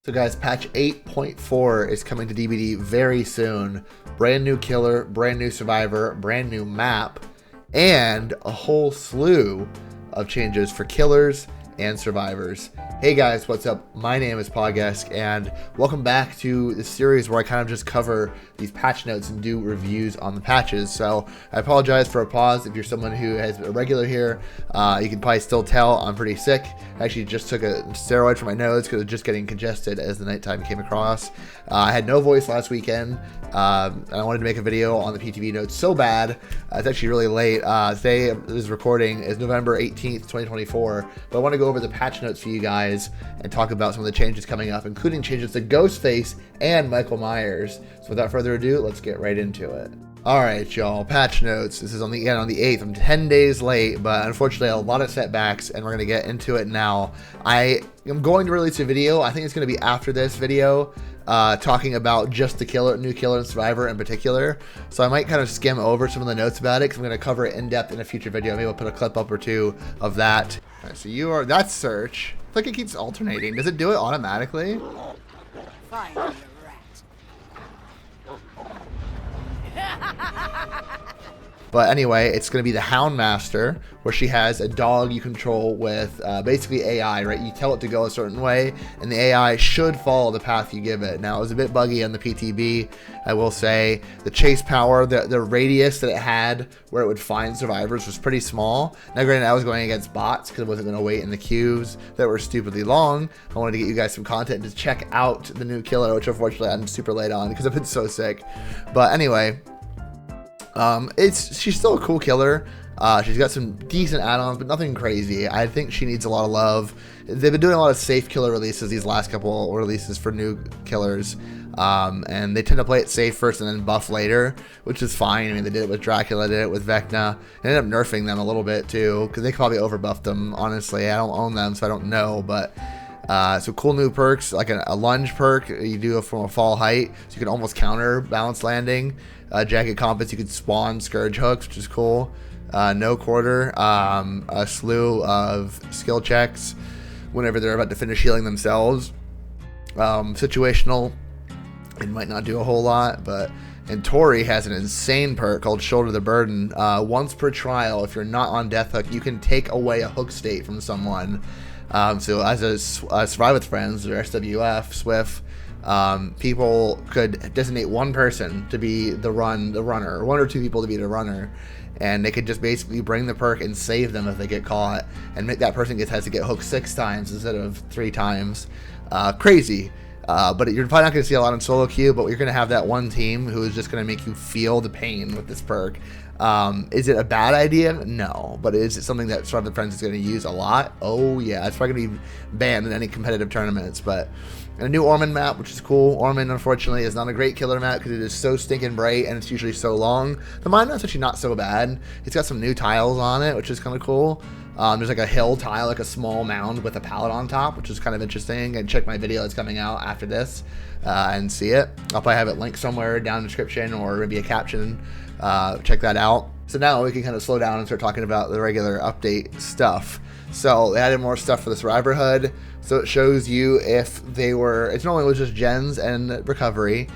So guys, patch 8.4 is coming to DBD very soon. Brand new killer, brand new survivor, brand new map, and a whole slew of changes for killers and survivors. Hey guys, what's up? My name is Pogesque, and welcome back to this series where I kind of just cover these patch notes and do reviews on the patches. So I apologize for a pause. If you're someone who has a regular here, you can probably still tell I'm pretty sick. I actually just took a steroid for my nose because it was just getting congested as the nighttime came across. I had no voice last weekend, and I wanted to make a video on the PTV notes so bad. It's actually really late. Today is recording is November 18th, 2024, but I want to go over the patch notes for you guys and talk about some of the changes coming up, including changes to Ghostface and Michael Myers. So without further ado, let's get right into it. Alright y'all, patch notes. This is on the 8th. I'm 10 days late, but unfortunately a lot of setbacks, and we're going to get into it now. I am going to release a video. I think it's going to be after this video, talking about just the new killer and survivor in particular. So I might kind of skim over some of the notes about it because I'm going to cover it in depth in a future video. Maybe I'll put a clip up or two of that. Alright, so that's search. I think it keeps alternating. Does it do it automatically? Find the rat. But anyway, it's going to be the Houndmaster, where she has a dog you control with basically AI, right? You tell it to go a certain way, and the AI should follow the path you give it. Now, it was a bit buggy on the PTB, I will say. The chase power, the radius that it had where it would find survivors was pretty small. Now, granted, I was going against bots because I wasn't going to wait in the queues that were stupidly long. I wanted to get you guys some content to check out the new killer, which unfortunately I'm super late on because I've been so sick. But anyway, she's still a cool killer. She's got some decent add-ons, but nothing crazy. I think she needs a lot of love. They've been doing a lot of safe killer releases these last couple releases for new killers, and they tend to play it safe first and then buff later, which is fine. I mean, they did it with Dracula, did it with Vecna. They ended up nerfing them a little bit too, because they probably overbuffed them. Honestly, I don't own them, so I don't know, but so cool new perks, like a lunge perk you do from a fall height, so you can almost counter balance landing. Jagged compass, you can spawn scourge hooks, which is cool. No quarter, a slew of skill checks whenever they're about to finish healing themselves. Situational, it might not do a whole lot, but and Tori has an insane perk called Shoulder the Burden. Once per trial, if you're not on death hook, you can take away a hook state from someone. So as a Survive with Friends, or SWF, Swift, people could designate one person to be the runner, or one or two people to be the runner, and they could just basically bring the perk and save them if they get caught, and make that person has to get hooked 6 times instead of 3 times. Crazy. But you're probably not going to see a lot in solo queue, but you're going to have that one team who is just going to make you feel the pain with this perk. Is it a bad idea? No. But is it something that Survive with Friends is going to use a lot? Oh yeah, it's probably going to be banned in any competitive tournaments. But a new Ormond map, which is cool. Ormond, unfortunately, is not a great killer map because it is so stinking bright and it's usually so long. The mine map's actually not so bad. It's got some new tiles on it, which is kind of cool. There's like a hill tile, like a small mound with a pallet on top, which is kind of interesting. And check my video that's coming out after this and see it. I'll probably have it linked somewhere down in the description or maybe a caption. Check that out. So now we can kind of slow down and start talking about the regular update stuff. So they added more stuff for the Survivor HUD. So it shows you if it's normally was just gens and recovery,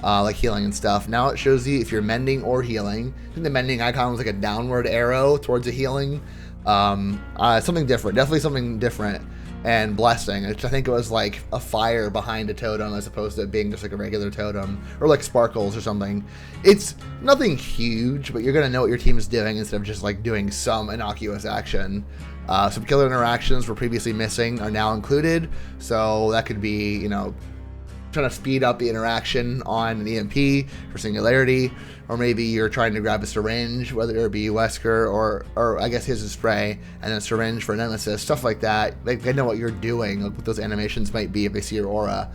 like healing and stuff. Now it shows you if you're mending or healing. I think the mending icon was like a downward arrow towards a healing. Something different, definitely something different. And blessing, which I think it was like a fire behind a totem as opposed to it being just like a regular totem, or like sparkles or something. It's nothing huge, but you're gonna know what your team is doing instead of just like doing some innocuous action. Some killer interactions were previously missing are now included, so that could be, you know, trying to speed up the interaction on an EMP for singularity, or maybe you're trying to grab a syringe, whether it be Wesker or I guess his is spray, and then a syringe for Nemesis, stuff like that. They know what you're doing, like what those animations might be if they see your aura.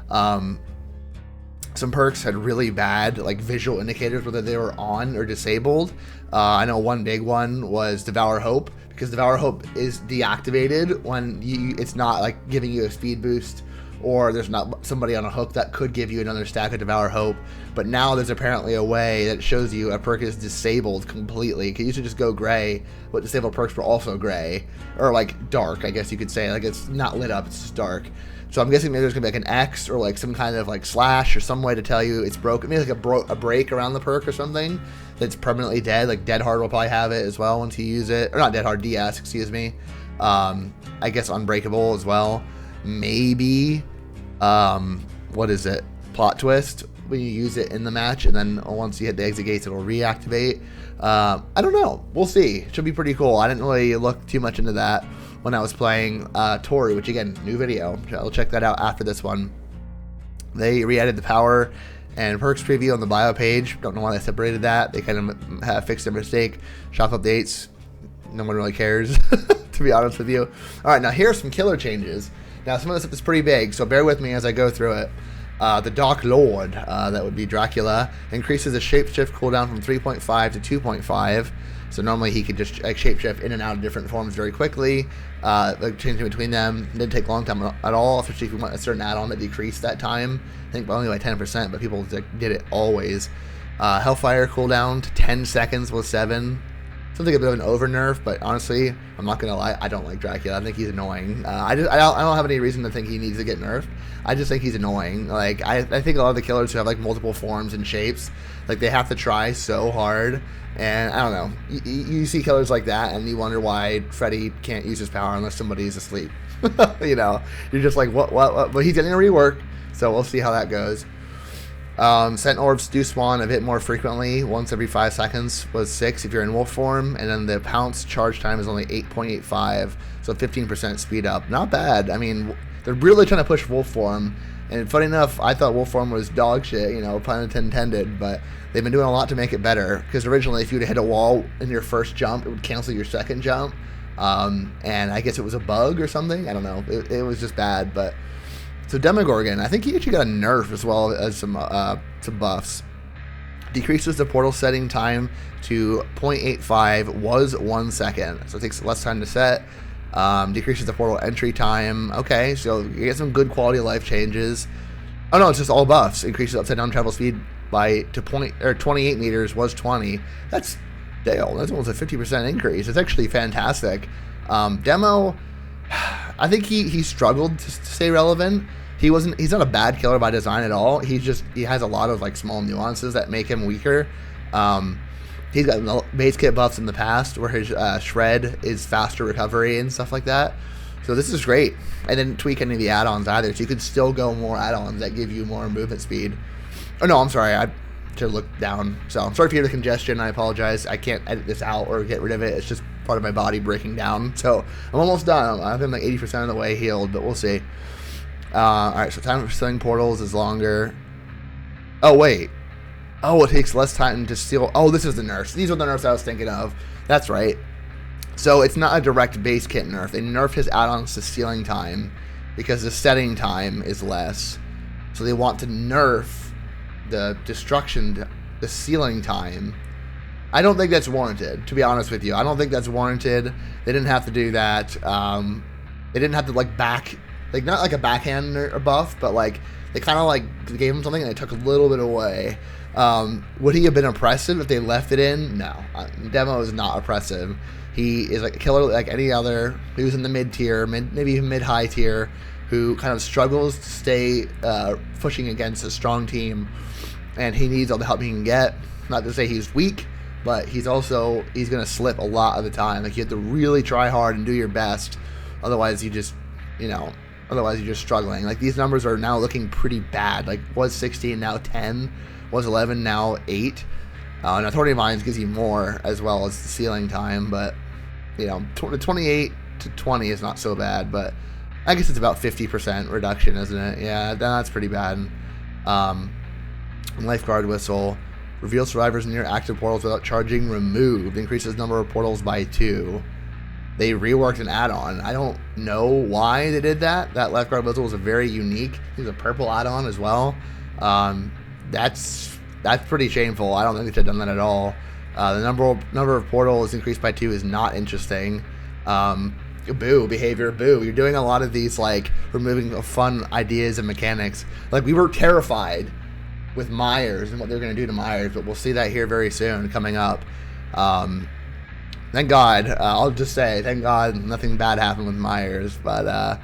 Some perks had really bad like visual indicators whether they were on or disabled. I know one big one was Devour Hope, because Devour Hope is deactivated when it's not like giving you a speed boost or there's not somebody on a hook that could give you another stack of Devour Hope. But now there's apparently a way that shows you a perk is disabled completely. It used to just go gray, but disabled perks were also gray, or like dark, I guess you could say. Like it's not lit up, it's just dark. So I'm guessing maybe there's gonna be like an X or like some kind of like slash or some way to tell you it's broken. Maybe like a break around the perk or something that's permanently dead. Like Dead Hard will probably have it as well once you use it, or not Dead Hard, DS, excuse me. I guess Unbreakable as well. Maybe, what is it? Plot Twist, when you use it in the match, and then once you hit the exit gates, it'll reactivate. I don't know. We'll see. Should be pretty cool. I didn't really look too much into that when I was playing Tori, which again, new video. I'll check that out after this one. They re-added the power and perks preview on the bio page. Don't know why they separated that. They kind of have fixed their mistake. Shop updates. No one really cares, to be honest with you. All right, now here's some killer changes. Now, some of this stuff is pretty big, so bear with me as I go through it. The Dark Lord, that would be Dracula, increases the shapeshift cooldown from 3.5 to 2.5. So normally he could just like shapeshift in and out of different forms very quickly, like changing between them. It didn't take a long time at all, especially if you want a certain add-on that decreased that time. I think only by 10%, but people did it always. Hellfire cooldown to 10 seconds with 7. Sounds like a bit of an over nerf, but honestly, I'm not gonna lie, I don't like Dracula. I think he's annoying. I don't have any reason to think he needs to get nerfed. I just think he's annoying. Like I think a lot of the killers who have like multiple forms and shapes, like they have to try so hard. And I don't know, you see killers like that, and you wonder why Freddy can't use his power unless somebody's asleep. You know, you're just like what? But he's getting a rework, so we'll see how that goes. Scent orbs do spawn a bit more frequently, once every 5 seconds was 6 if you're in wolf form, and then the pounce charge time is only 8.85, so 15% speed up. Not bad. I mean, they're really trying to push wolf form, and funny enough, I thought wolf form was dog shit, you know, pun intended, but they've been doing a lot to make it better, because originally if you'd hit a wall in your first jump, it would cancel your second jump, and I guess it was a bug or something, I don't know, it was just bad, but... So Demogorgon, I think he actually got a nerf as well as some buffs. Decreases the portal setting time to 0.85, was 1 second. So it takes less time to set. Decreases the portal entry time. Okay, so you get some good quality of life changes. Oh no, it's just all buffs. Increases upside down travel speed to 28 meters, was 20. That's almost a 50% increase. It's actually fantastic. Demo, I think he struggled to stay relevant. He's not a bad killer by design at all. He has a lot of like small nuances that make him weaker. He's got base kit buffs in the past where his shred is faster recovery and stuff like that. So this is great. I didn't tweak any of the add-ons either, so you could still go more add-ons that give you more movement speed. Oh no, I'm sorry, I should look down. So I'm sorry for the congestion, I apologize. I can't edit this out or get rid of it. It's just part of my body breaking down. So I'm almost done. I've been like 80% of the way healed, but we'll see. Alright, so time for stealing portals is longer. Oh, wait. Oh, it takes less time to steal. Oh, this is the nerfs. These are the nerfs I was thinking of. That's right. So it's not a direct base kit nerf. They nerfed his add-ons to stealing time because the setting time is less. So they want to nerf the destruction, the sealing time. I don't think that's warranted, to be honest with you. I don't think that's warranted. They didn't have to do that. They didn't have to not like a backhand or buff, but like they kind of like gave him something and they took a little bit away. Would he have been oppressive if they left it in? No. Demo is not oppressive. He is like a killer like any other who's in the mid tier, maybe even mid high tier, who kind of struggles to stay pushing against a strong team, and he needs all the help he can get. Not to say he's weak, but he's going to slip a lot of the time. Like you have to really try hard and do your best, otherwise you're just struggling. Like these numbers are now looking pretty bad. Like was 16, now 10, was 11, now 8. And Authority of Minds gives you more as well as the ceiling time, but you know, 28 to 20 is not so bad, but I guess it's about 50% reduction, isn't it? Yeah, that's pretty bad. Lifeguard Whistle. Reveal survivors near active portals without charging. Removed. Increases number of portals by 2. They reworked an add-on. I don't know why they did that. That Lifeguard Whistle was a very unique. It was a purple add-on as well. That's pretty shameful. I don't think they should have done that at all. The number of portals increased by 2 is not interesting. boo behavior, boo. You're doing a lot of these, like, removing fun ideas and mechanics. Like, we were terrified with Myers and what they're going to do to Myers, but we'll see that here very soon coming up. Thank God. I'll just say, thank God nothing bad happened with Myers. But,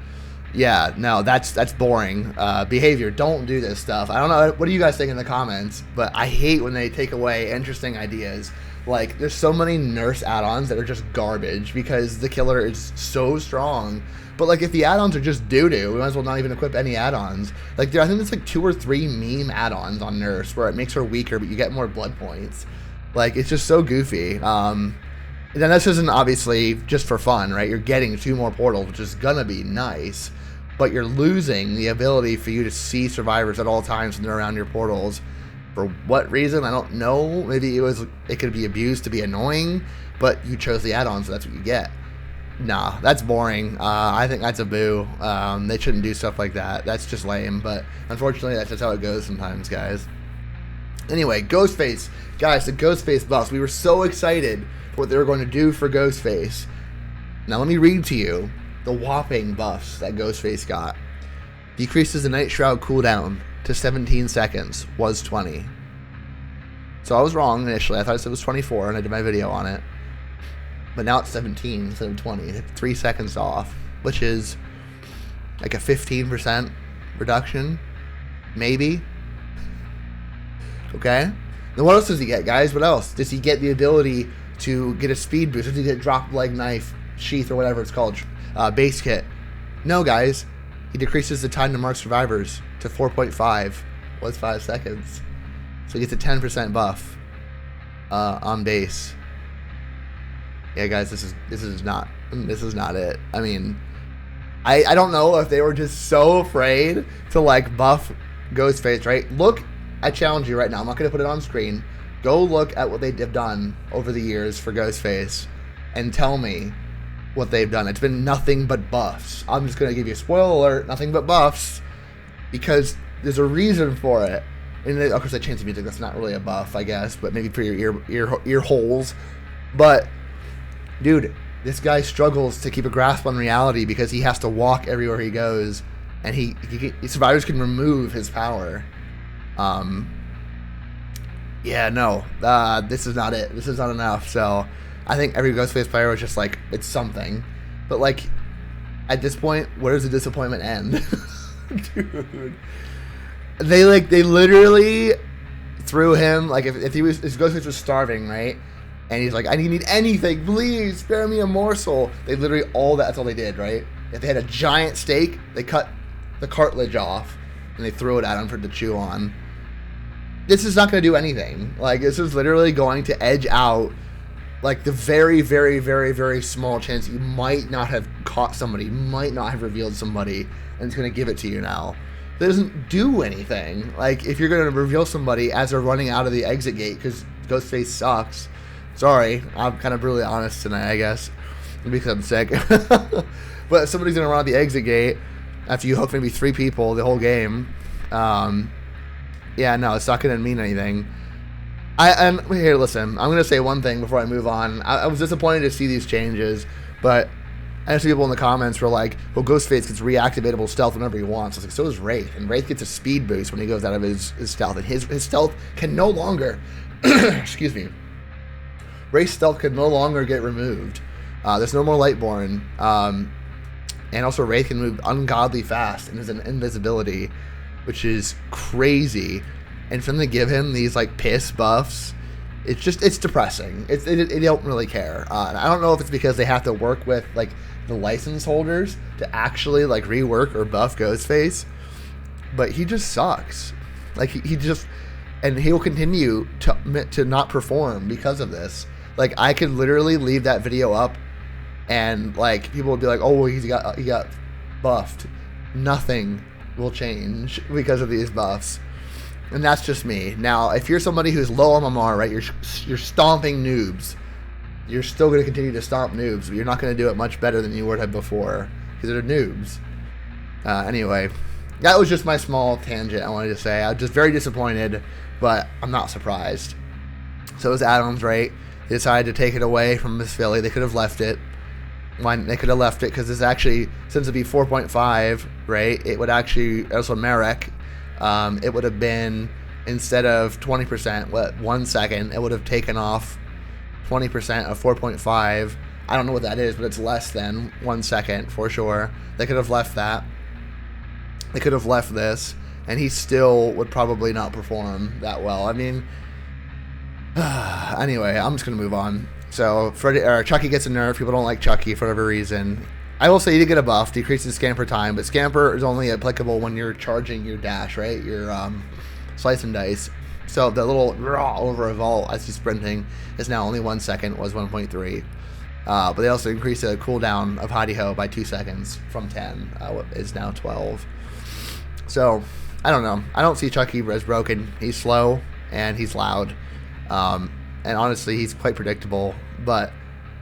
yeah, no, that's boring behavior. Don't do this stuff. I don't know. What do you guys think in the comments? But I hate when they take away interesting ideas. Like, there's so many nurse add-ons that are just garbage because the killer is so strong. But, like, if the add-ons are just doo-doo, we might as well not even equip any add-ons. Like, I think there's, like, 2 or 3 meme add-ons on nurse where it makes her weaker, but you get more blood points. Like, it's just so goofy. Then this isn't obviously just for fun, right? You're getting 2 more portals, which is gonna be nice. But you're losing the ability for you to see survivors at all times when they're around your portals. For what reason? I don't know. Maybe it could be abused to be annoying, but you chose the add-on, so that's what you get. Nah, that's boring. I think that's a boo. They shouldn't do stuff like that. That's just lame, but unfortunately, that's just how it goes sometimes, guys. Anyway, Ghostface. Guys, the Ghostface buffs. We were so excited for what they were going to do for Ghostface. Now, let me read to you the whopping buffs that Ghostface got. Decreases the Night Shroud cooldown to 17 seconds, was 20. So I was wrong initially. I thought it was 24 and I did my video on it. But now it's 17 instead of 20. It's 3 seconds off, which is like a 15% reduction, maybe. Okay? Then what else does he get, guys? What else? Does he get the ability to get a speed boost? Does he get drop leg knife, sheath, or whatever it's called, base kit? No, guys. He decreases the time to mark survivors to 4.5. Was 5 seconds. So he gets a 10% buff on base. Yeah, guys, this is not it. I mean, I don't know if they were just so afraid to, like, buff Ghostface, right? Look, I challenge you right now. I'm not going to put it on screen. Go look at what they have done over the years for Ghostface and tell me what they've done. It's been nothing but buffs. I'm just going to give you a spoiler alert, nothing but buffs, because there's a reason for it. And of course, I changed the music. That's not really a buff, I guess, but maybe for your ear holes. But dude, this guy struggles to keep a grasp on reality because he has to walk everywhere he goes, and survivors can remove his power. Yeah, no, this is not it. This is not enough. So I think every Ghostface player was just like, it's something. But, like, at this point, where does the disappointment end? Dude. They literally threw him, like, if Ghostface was starving, right? And he's like, I need anything, please, spare me a morsel. They literally, that's all they did, right? If they had a giant steak, they cut the cartilage off, and they threw it at him for to chew on. This is not going to do anything. Like, this is literally going to edge out, like, the very, very, very, very small chance you might not have caught somebody, might not have revealed somebody, and it's going to give it to you now. It doesn't do anything. Like, if you're going to reveal somebody as they're running out of the exit gate, because Ghostface sucks. Sorry, I'm kind of brutally honest tonight, I guess, because I'm sick. But if somebody's going to run out the exit gate after you hook maybe 3 people the whole game, yeah, no, it's not going to mean anything. Here, listen, I'm going to say one thing before I move on. I was disappointed to see these changes, but I know some people in the comments were like, well, Ghostface gets reactivatable stealth whenever he wants. I was like, so does Wraith, and Wraith gets a speed boost when he goes out of his stealth, and his stealth can no longer, excuse me, Wraith's stealth can no longer get removed. There's no more Lightborn, and also Wraith can move ungodly fast, and there's an invisibility, which is crazy. And for them to give him these, like, piss buffs, it's depressing. They don't really care. I don't know if it's because they have to work with, like, the license holders to actually, like, rework or buff Ghostface, but he just sucks. Like, and he will continue to not perform because of this. Like, I could literally leave that video up, and, like, people would be like, oh, well, he got buffed. Nothing will change because of these buffs. And that's just me. Now, if you're somebody who's low on MMR, right, you're stomping noobs. You're still going to continue to stomp noobs, but you're not going to do it much better than you would have before, because they're noobs. Anyway, that was just my small tangent I wanted to say. I was just very disappointed, but I'm not surprised. So it was Adams, right? They decided to take it away from Miss Philly. They could have left it. when they could have left it, because it's actually, since it'd be 4.5, right, it would actually, also Merrick, it would have been, instead of 20%, 1 second, it would have taken off 20% of 4.5. I don't know what that is, but it's less than 1 second for sure. They could have left that. They could have left this, and he still would probably not perform that well. I mean, anyway, I'm just gonna move on. So Chucky gets a nerf. People don't like Chucky for whatever reason. I will say you did get a buff, decreases scamper time, but scamper is only applicable when you're charging your dash, right? Your slice and dice. So the little over a vault as he's sprinting is now only 1 second, was 1.3. But they also increased the cooldown of Hidey Ho by 2 seconds from 10. Is now 12. So I don't know. I don't see Chucky as broken. He's slow and he's loud. And honestly, he's quite predictable. But,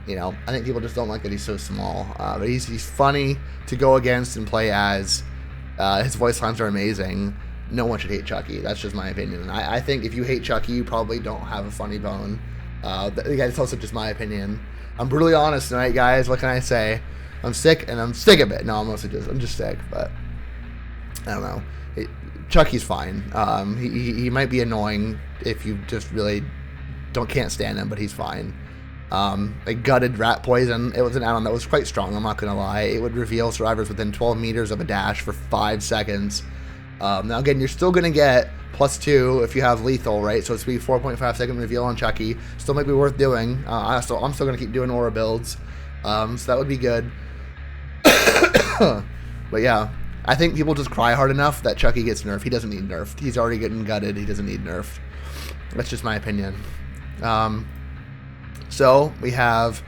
you know, I think people just don't like that he's so small. But he's funny to go against and play as. His voice lines are amazing. No one should hate Chucky. That's just my opinion. I think if you hate Chucky, you probably don't have a funny bone. It's also just my opinion. I'm brutally honest tonight, guys. What can I say? I'm sick, and I'm sick of it. No, I'm just sick, but I don't know. Chucky's fine. He might be annoying if you just really can't stand him, but he's fine. A gutted rat poison. It was an add-on that was quite strong, I'm not gonna lie. It would reveal survivors within 12 meters of a dash for 5 seconds. Now again, you're still gonna get +2 if you have lethal, right? So it's be 4.5 second reveal on Chucky. Still might be worth doing. I'm still gonna keep doing aura builds. So that would be good. But yeah, I think people just cry hard enough that Chucky gets nerfed. He doesn't need nerfed. He's already getting gutted. He doesn't need nerfed. That's just my opinion. So we have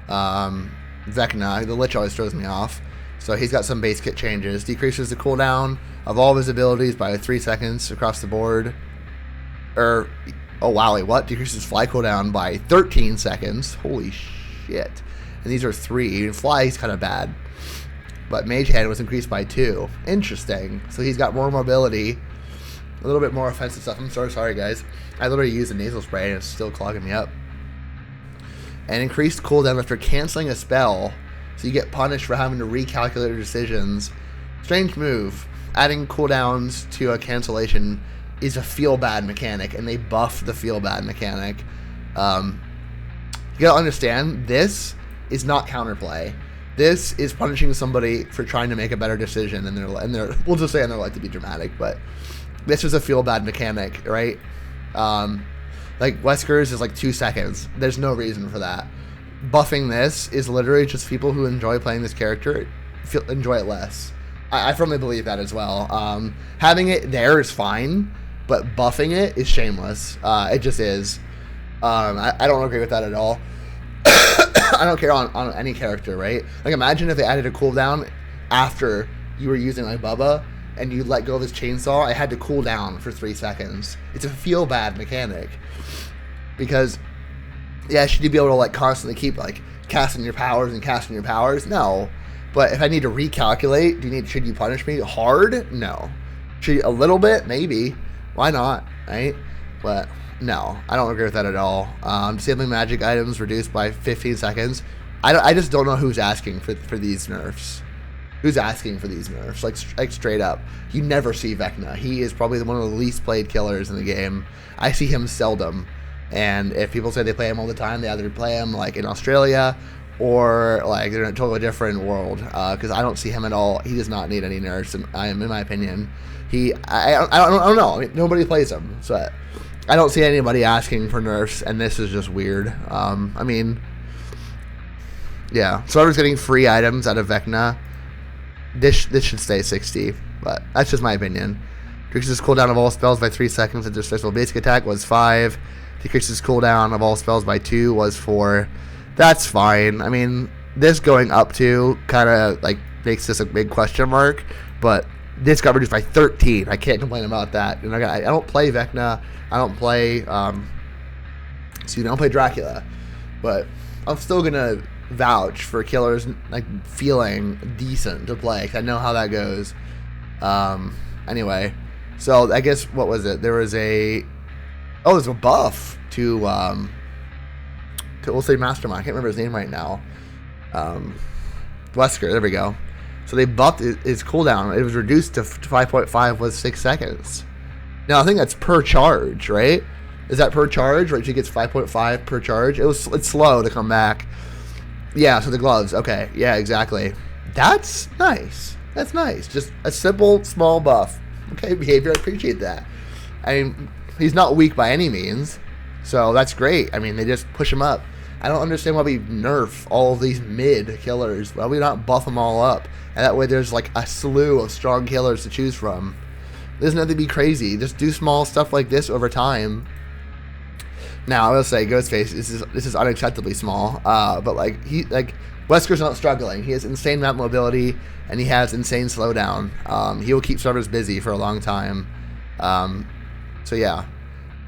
Vecna. The Lich always throws me off. So he's got some base kit changes. Decreases the cooldown of all of his abilities by 3 seconds across the board. Oh wow, wait, what? Decreases fly cooldown by 13 seconds. Holy shit. And these are 3. In fly, he's kind of bad. But Mage Hand was increased by 2. Interesting. So he's got more mobility. A little bit more offensive stuff. I'm so sorry, guys. I literally used a nasal spray and it's still clogging me up. And increased cooldown after canceling a spell. So you get punished for having to recalculate your decisions. Strange move. Adding cooldowns to a cancellation is a feel-bad mechanic, and they buffed the feel-bad mechanic. You gotta understand, this is not counterplay. This is punishing somebody for trying to make a better decision, and they're we'll just say in their life to be dramatic, but this is a feel-bad mechanic, right? Like Wesker's is like 2 seconds. There's no reason for that. Buffing this is literally just people who enjoy playing this character enjoy it less. I firmly believe that as well. Having it there is fine, but buffing it is shameless. It just is. I don't agree with that at all. I don't care on any character, right? Like, imagine if they added a cooldown after you were using like Bubba and you let go of his chainsaw. It had to cool down for 3 seconds. It's a feel bad mechanic because, yeah, should you be able to like constantly keep like casting your powers and casting your powers? No. But if I need to recalculate, should you punish me hard? No. Should you, a little bit? Maybe. Why not? Right? But no, I don't agree with that at all. Disabling magic items reduced by 15 seconds. I just don't know who's asking for these nerfs. Who's asking for these nerfs? Like straight up. You never see Vecna. He is probably one of the least played killers in the game. I see him seldom. And if people say they play him all the time, they either play him like in Australia or like they're in a totally different world, because I don't see him at all. He does not need any nerfs, and in my opinion, I don't know. I mean, nobody plays him, so I don't see anybody asking for nerfs, and this is just weird. I mean, yeah, starters getting free items out of Vecna. This should stay 60, but that's just my opinion. Decreases cooldown of all spells by 3 seconds. And their special basic attack was 5. Decreases cooldown of all spells by 2 was 4. That's fine. I mean, this going up to kind of like makes this a big question mark, but this got reduced by 13. I can't complain about that. And I don't play Vecna. I don't play I don't play Dracula, but I'm still gonna vouch for killers like feeling decent to play, 'cause I know how that goes. Anyway, so I guess what was it? There's a buff to we'll say Mastermind. I can't remember his name right now. Wesker, there we go. So they buffed his cooldown. It was reduced to 5.5 with 6 seconds. Now I think that's per charge, right? Is that per charge? Right, she gets 5.5 per charge. It's slow to come back. Yeah, so the gloves. Okay, yeah, exactly. That's nice. That's nice. Just a simple, small buff. Okay, behavior. I appreciate that. I mean, he's not weak by any means, so that's great. I mean, they just push him up. I don't understand why we nerf all of these mid killers. Why we not buff them all up? And that way there's like a slew of strong killers to choose from. It doesn't have to be crazy. Just do small stuff like this over time. Now I will say, Ghostface, this is unacceptably small. But Wesker's not struggling. He has insane map mobility and he has insane slowdown. He will keep servers busy for a long time. So yeah.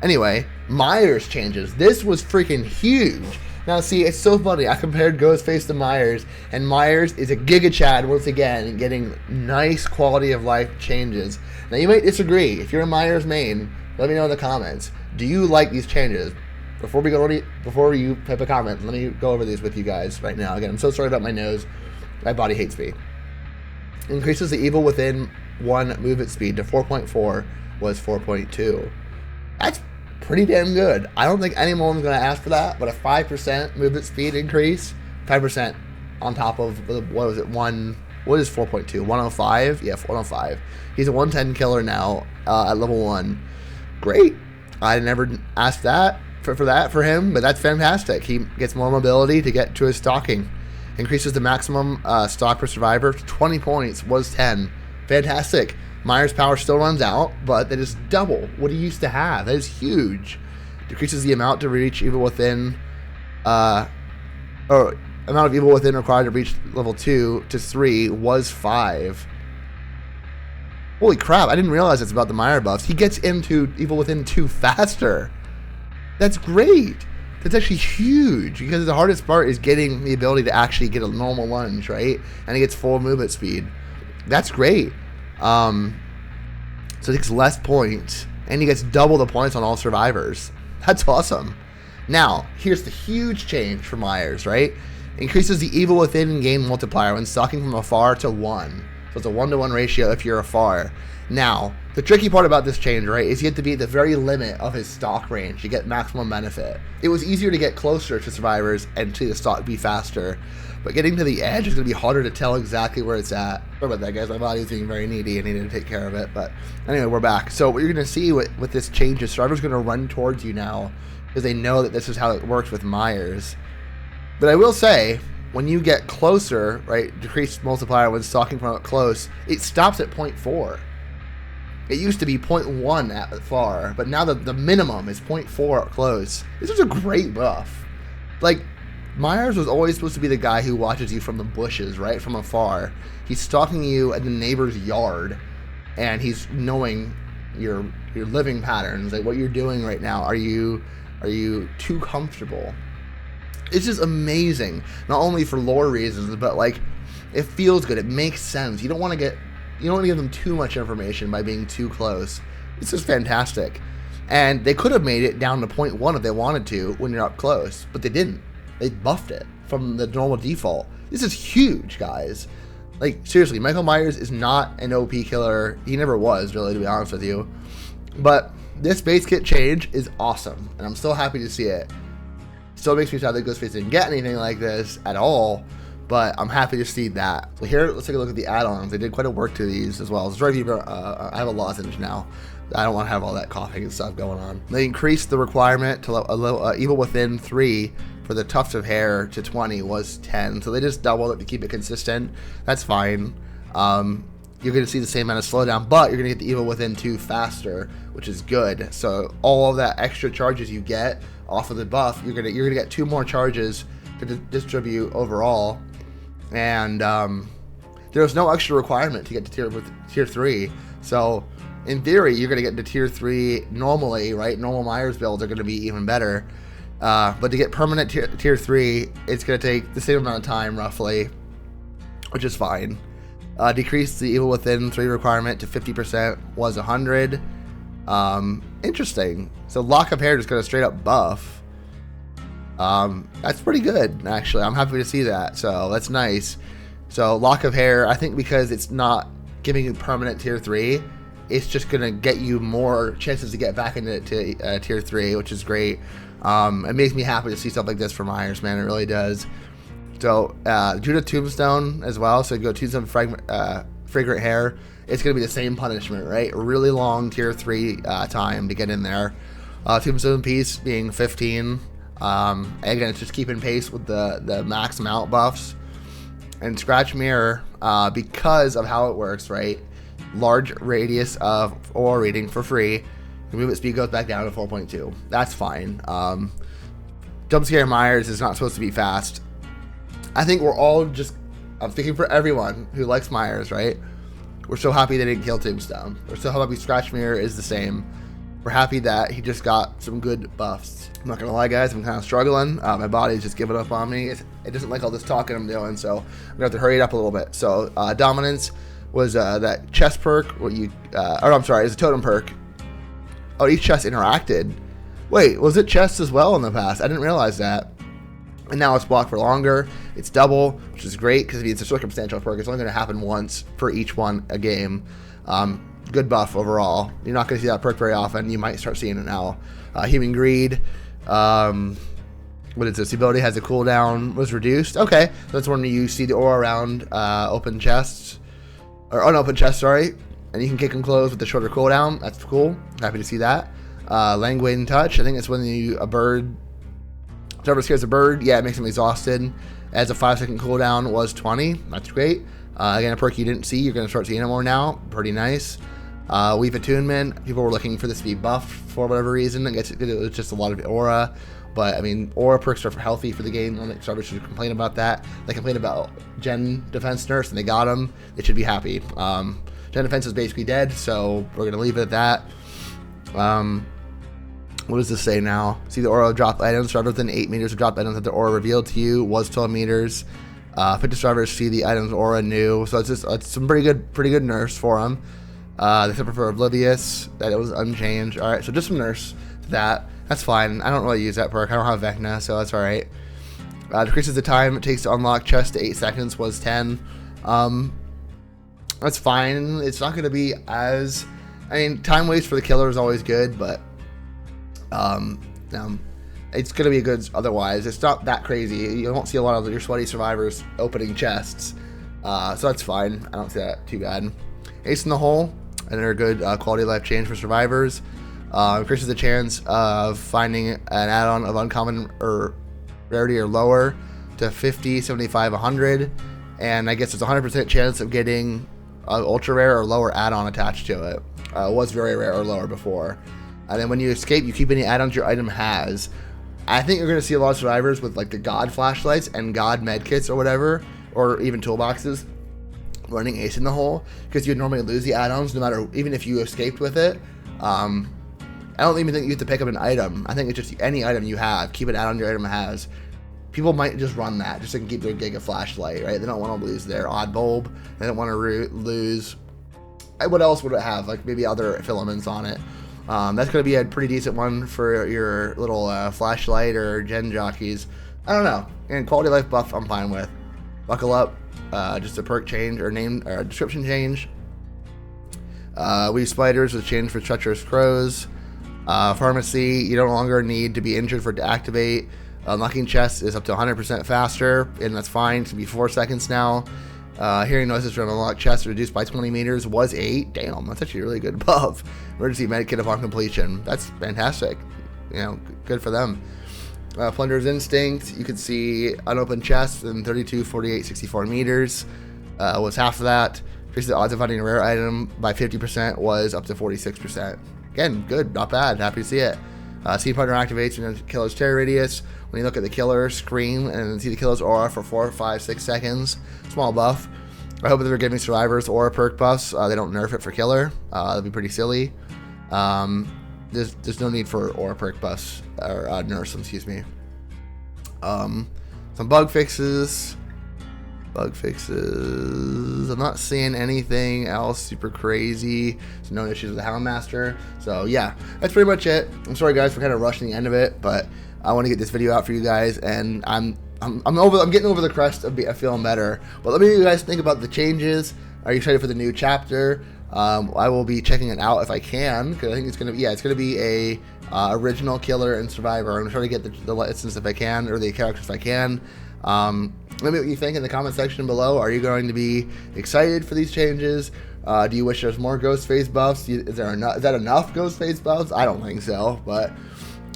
Anyway, Myers changes. This was freaking huge. Now see, it's so funny. I compared Ghostface to Myers, and Myers is a Giga Chad once again, getting nice quality of life changes. Now you might disagree. If you're a Myers main, let me know in the comments. Do you like these changes? Before you type a comment, let me go over these with you guys right now. Again, I'm so sorry about my nose. My body hates me. Increases the evil within 1 movement speed to 4.4 was 4.2. That's pretty damn good. I don't think anyone's going to ask for that, but a 5% movement speed increase, 5% on top of, what was it, what is 4.2? 105? Yeah, 105. He's a 110 killer now at level 1. Great. I never asked that for him, but that's fantastic. He gets more mobility to get to his stalking. Increases the maximum stock per survivor to 20 points, was 10. Fantastic. Myers' power still runs out, but that is double what he used to have. That is huge. Decreases the amount to reach evil within, amount of evil within required to reach level 2 to 3 was 5. Holy crap, I didn't realize it's about the Meyer buffs. He gets into evil within 2 faster. That's great. That's actually huge, because the hardest part is getting the ability to actually get a normal lunge, right? And he gets full movement speed. That's great. So he gets less points, and he gets double the points on all survivors. That's awesome. Now, here's the huge change for Myers, right? Increases the evil within in-game multiplier when stalking from afar to 1. So it's a 1-to-1 ratio if you're afar. Now, the tricky part about this change, right, is you have to be at the very limit of his stalk range to get maximum benefit. It was easier to get closer to survivors and to the stalk be faster, but getting to the edge is going to be harder to tell exactly where it's at. Sorry about that, guys. My body's being very needy. I needed to take care of it. But anyway, we're back. So what you're going to see with this change is survivors going to run towards you now because they know that this is how it works with Myers. But I will say, when you get closer, right, decreased multiplier when stalking from up close, it stops at 0.4. It used to be 0.1 at far, but now the minimum is 0.4 up close. This is a great buff. Like, Myers was always supposed to be the guy who watches you from the bushes, right, from afar. He's stalking you at the neighbor's yard, and he's knowing your living patterns, like what you're doing right now. Are you too comfortable? It's just amazing, not only for lore reasons, but like it feels good. It makes sense. You don't want to give them too much information by being too close. This is fantastic, and they could have made it down to 0.1 if they wanted to when you're up close, but they didn't. They buffed it from the normal default. This is huge, guys. Like, seriously, Michael Myers is not an OP killer. He never was, really, to be honest with you. But this base kit change is awesome, and I'm still happy to see it. Still makes me sad that Ghostface didn't get anything like this at all, but I'm happy to see that. So here, let's take a look at the add-ons. They did quite a work to these as well. So I have a lozenge now. I don't want to have all that coughing and stuff going on. They increased the requirement to evil within 3 for the tuft of hair to 20 was 10. So they just doubled it to keep it consistent. That's fine. You're going to see the same amount of slowdown, but you're going to get the evil within 2 faster, which is good. So all of that extra charges you get off of the buff, you're gonna get 2 more charges to distribute overall. And there's no extra requirement to get to tier 3. So in theory, you're going to get to tier 3 normally, right? Normal Myers builds are going to be even better. But to get permanent tier 3, it's going to take the same amount of time, roughly, which is fine. Decrease the evil within 3 requirement to 50% was 100. Interesting. So lock of hair is going to straight up buff. That's pretty good, actually. I'm happy to see that. So that's nice. So lock of hair, I think because it's not giving you permanent tier 3, it's just going to get you more chances to get back into tier 3, which is great. It makes me happy to see stuff like this for Myers, man. It really does. So Judith Tombstone as well. So you go Tombstone Fragrant Hair. It's going to be the same punishment, right? A really long tier 3 time to get in there. Tombstone Piece being 15. Again, it's just keeping pace with the max amount buffs. And Scratch Mirror, because of how it works, right? Large radius of aura reading for free. The movement speed goes back down to 4.2. That's fine. Jump Scare Myers is not supposed to be fast. I think we're all just, I'm speaking for everyone who likes Myers, right? We're so happy they didn't kill Tombstone. We're so happy Scratch Mirror is the same. We're happy that he just got some good buffs. I'm not gonna lie, guys, I'm kind of struggling. My body's just giving up on me. It doesn't like all this talking I'm doing, so I'm gonna have to hurry it up a little bit. So Dominance was that chest perk, what you, I'm sorry, it's a totem perk. Oh, each chest interacted. Wait, was it chest as well in the past? I didn't realize that. And now it's blocked for longer. It's double, which is great because it's a circumstantial perk. It's only going to happen once for each one a game. Good buff overall. You're not going to see that perk very often. You might start seeing it now. Human Greed. What is this? The ability has a cooldown was reduced. Okay, that's when you see the aura around open chests. Or unopened chests, sorry. And you can kick them closed with the shorter cooldown. That's cool. Happy to see that. Languid Touch. I think it's when a bird... Whoever scares a bird, yeah, it makes them exhausted. As a 5-second cooldown was 20. That's great. Again, a perk you didn't see, you're going to start seeing it more now. Pretty nice. Weave Attunement. People were looking for this to be buffed for whatever reason. I guess it was just a lot of aura. But, I mean, aura perks are healthy for the game. I don't think servers should complain about that. They complain about Gen Defense Nurse, and they got them. They should be happy. Gen Defense is basically dead, so we're going to leave it at that. What does this say now? See the aura drop items. Survivors within 8 meters of drop items that the aura revealed to you was 12 meters. 50 survivors see the item's aura new. So it's some pretty good nerfs for them. They prefer Oblivious, that it was unchanged. Alright, so just some nerfs to that. That's fine. I don't really use that perk. I don't have Vecna, so that's alright. Decreases the time it takes to unlock chest to 8 seconds was 10. That's fine. It's not going to be as... I mean, time waste for the killer is always good, but... it's going to be good otherwise. It's not that crazy. You won't see a lot of your sweaty survivors opening chests. So that's fine. I don't see that too bad. Ace in the Hole, another good quality of life change for survivors. Increases the chance of finding an add-on of uncommon or rarity or lower to 50, 75, 100. And I guess there's a 100% chance of getting ultra rare or lower add-on attached to it. It was very rare or lower before. And then when you escape, you keep any add-ons your item has. I think you're going to see a lot of survivors with like the God flashlights and God medkits or whatever, or even toolboxes, running Ace in the Hole, because you'd normally lose the add-ons no matter, even if you escaped with it. I don't even think you have to pick up an item. I think it's just any item you have, keep an add-on your item has. People might just run that just so they can keep their Giga flashlight, right? They don't want to lose their odd bulb. They don't want to lose... What else would it have? Like maybe other filaments on it. That's going to be a pretty decent one for your little flashlight or gen jockeys. I don't know. And quality of life buff, I'm fine with. Buckle up. Just a perk change or name or description change. Weave Spiders was changed for Treacherous Crows. Pharmacy, you no longer need to be injured for it to activate. Unlocking chests is up to 100% faster, and that's fine. It's going to be 4 seconds now. Hearing noises from unlocked chests reduced by 20 meters was 8. Damn, that's actually a really good buff. Emergency medkit upon completion. That's fantastic. You know, good for them. Plunderer's Instinct, you can see unopened chests in 32, 48, 64 meters. Was half of that. Increased the odds of finding a rare item by 50% was up to 46%. Again, good, not bad. Happy to see it. Scene partner activates in the killer's terror radius. When you look at the killer, scream and see the killer's aura for 4, 5, 6 seconds. Small buff. I hope that they're giving survivors aura perk buffs. They don't nerf it for killer. That'd be pretty silly. There's no need for aura perk buffs or nerfs, excuse me. Some bug fixes. I'm not seeing anything else super crazy. So no issues with the Houndmaster. So yeah, that's pretty much it. I'm sorry guys for kind of rushing the end of it, but I want to get this video out for you guys, and I'm I'm getting over the crust of feeling better. But let me know what you guys think about the changes. Are you excited for the new chapter? I will be checking it out if I can, because I think it's gonna be a original killer and survivor. I'm gonna try to get the license if I can, or the characters if I can. Let me know what you think in the comment section below. Are you going to be excited for these changes? Do you wish there's more Ghostface buffs? Is that enough Ghostface buffs? I don't think so, but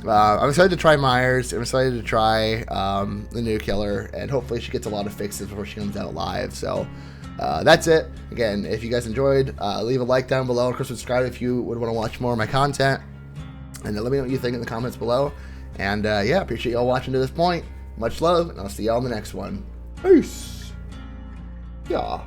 I'm excited to try Myers. I'm excited to try the new killer, and hopefully she gets a lot of fixes before she comes out live. So that's it. Again, if you guys enjoyed, leave a like down below, and of course subscribe if you would want to watch more of my content. And let me know what you think in the comments below. And yeah, appreciate y'all watching to this point. Much love, and I'll see y'all in the next one. Peace. Yeah.